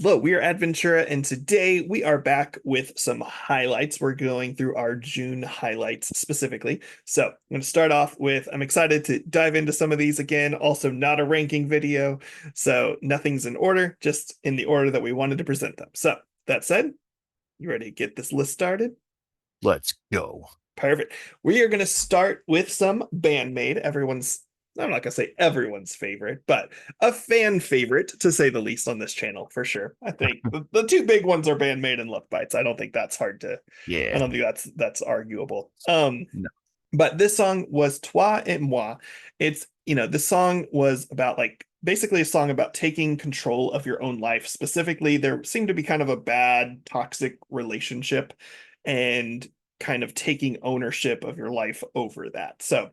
Hello, we are Adventura, and today we are back with some highlights. We're going through our June highlights specifically. So I'm going to start off with, I'm excited to dive into some of these again. Also, not a ranking video, so nothing's in order, just in the order that we wanted to present them. So that said, you ready to get this list started? Let's go. Perfect. We are going to start with some BAND-MAID, I'm not gonna say everyone's favorite, but a fan favorite to say the least on this channel for sure. I think the two big ones are BAND-MAID and LOVEBITES. I don't think that's hard to. I Yeah. don't think that's arguable. No. But this song was Toi et Moi. This song was about like basically a song about taking control of your own life. Specifically, there seemed to be kind of a bad toxic relationship, and kind of taking ownership of your life over that. So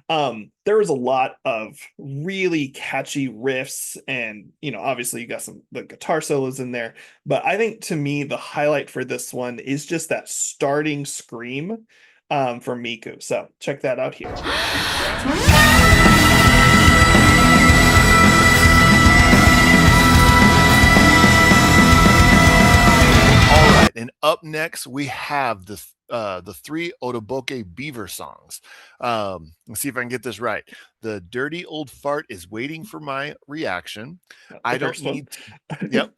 there was a lot of really catchy riffs, and obviously you got the guitar solos in there, but I think to me the highlight for this one is just that starting scream from Miku. So check that out here. All right, and up next we have the three Otoboke Beaver songs. Let's see if I can get this right. The dirty old fart is waiting for my reaction. I don't need yep.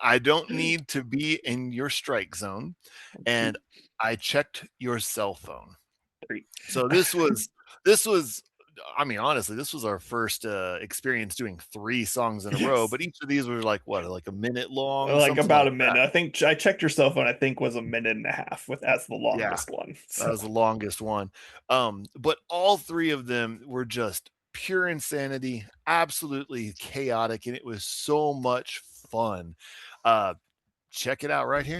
I don't need to be in your strike zone. And I checked your cell phone. So this was I mean, honestly, this was our first experience doing three songs in a row, Yes. but each of these were like what, like a minute long, Like something about like a minute. that. I think I checked your cell phone. I think was a minute and a half with as the Yeah, longest one. that So was the longest one. But all three of them were just pure insanity, absolutely chaotic, and it was so much fun. Uh, check it out right here.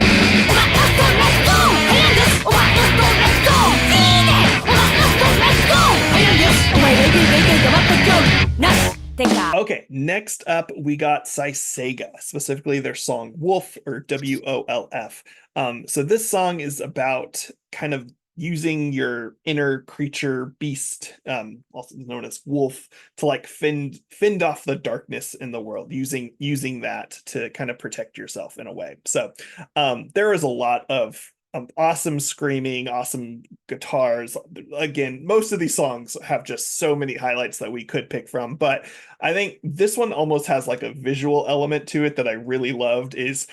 okay, next up we got Sega, specifically their song Wolf, or WOLF. So this song is about kind of using your inner creature beast, also known as wolf, to like fend off the darkness in the world, using that to kind of protect yourself in a way. So there is a lot of awesome screaming, awesome guitars. Again, most of these songs have just so many highlights that we could pick from, but I think this one almost has like a visual element to it that I really loved. Is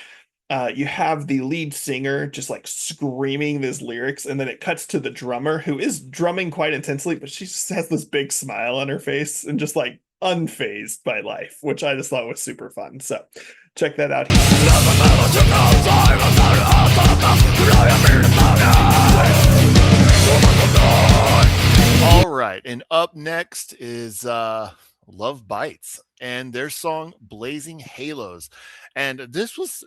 you have the lead singer just like screaming these lyrics, and then it cuts to the drummer who is drumming quite intensely, but she just has this big smile on her face and just like unfazed by life, which I just thought was super fun. So check that out here. All right, and up next is LOVEBITES and their song "Blazing Halos," and this was,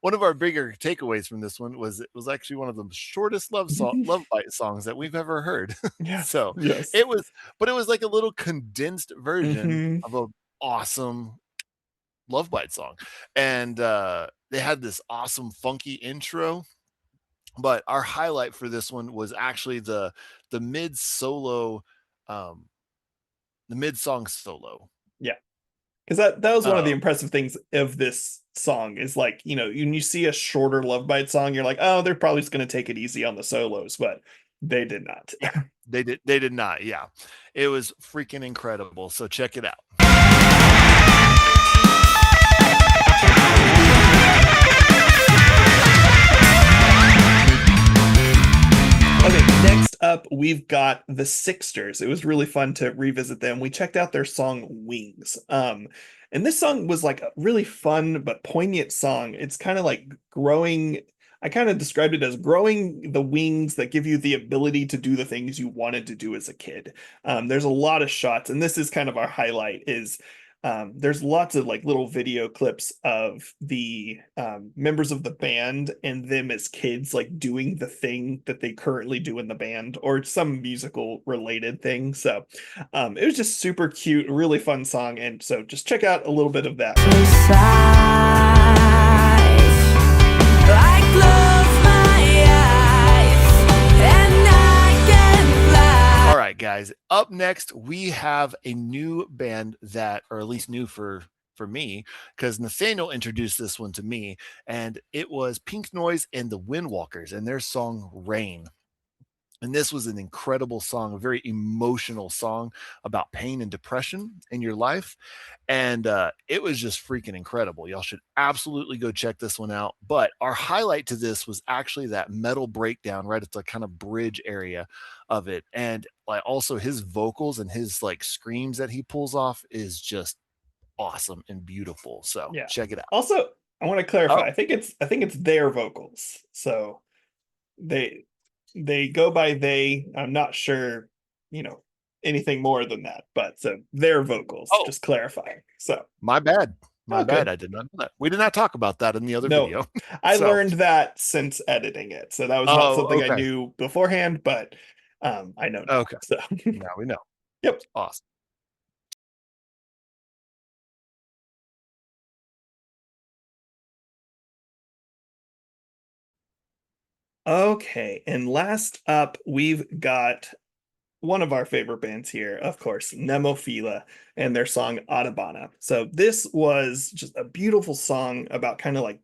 one of our bigger takeaways from this one was it was actually one of the shortest LOVEBITES songs that we've ever heard. Yes, So yes. it was, but it was like a little condensed version Hmm. of a awesome LOVEBITES song, and they had this awesome funky intro. But our highlight for this one was actually the mid solo, um, the mid song solo. Yeah, because that was one of the Uh, impressive things of this song is like, when you see a shorter Love Bite song, you're like, oh, they're probably just going to take it easy on the solos, but they did not. yeah, they did not. Yeah, it was freaking incredible. So check it out. Okay, next up, we've got the Sixters. It was really fun to revisit them. We checked out their song Wings. And this song was like a really fun but poignant song. It's kind of like growing. I kind of described it as growing the wings that give you the ability to do the things you wanted to do as a kid. There's a lot of shots, and this is kind of our highlight, is there's lots of like little video clips of the members of the band and them as kids, like doing the thing that they currently do in the band or some musical related thing. So it was just super cute, really fun song. And so just check out a little bit of that. All right, guys. Up next, we have a new band that, or at least new for for me because Nathaniel introduced this one to me, and it was Pink Noise and the Windwalkers and their song Rain. And this was an incredible song, a very emotional song about pain and depression in your life. And it was just freaking incredible. Y'all should absolutely go check this one out. But our highlight to this was actually that metal breakdown right at the kind of bridge area of it. And like also his vocals and his like screams that he pulls off is just awesome and beautiful. So Yeah. check it out. Also, I want to clarify. Oh, I think it's their vocals. So they they go by they. I'm not sure, you know, anything more than that, but so their vocals, oh, just clarifying. So, my bad. My oh, bad. good. I did not know that. We did not talk about that in the other No, video. I So, learned that since editing it. So that was not oh, something I okay. knew beforehand, but I know now. Okay. So, Now we know. yep. Awesome. Okay, and last up, we've got one of our favorite bands here, of course, Nemophila and their song Audubana. So this was just a beautiful song about kind of like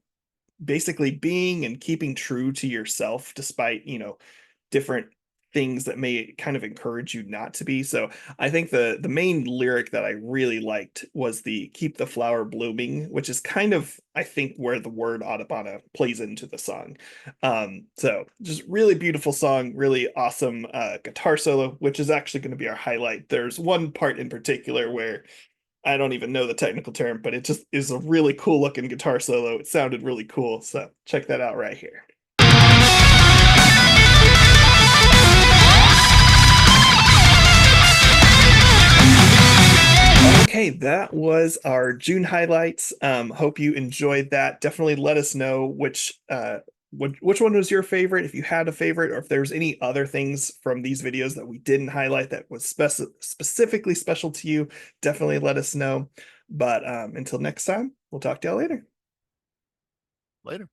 basically being and keeping true to yourself despite, different things that may kind of encourage you not to be. So I think the main lyric that I really liked was the keep the flower blooming, which is kind of I think where the word Audubana plays into the song. So just really beautiful song, really awesome guitar solo, which is actually going to be our highlight. There's one part in particular where I don't even know the technical term, but it just is a really cool looking guitar solo. It sounded really cool. So check that out right here. Okay, that was our June highlights. Hope you enjoyed that. Definitely let us know which one was your favorite, if you had a favorite, or if there's any other things from these videos that we didn't highlight that was specifically special to you. Definitely let us know. But until next time, we'll talk to y'all later. Later.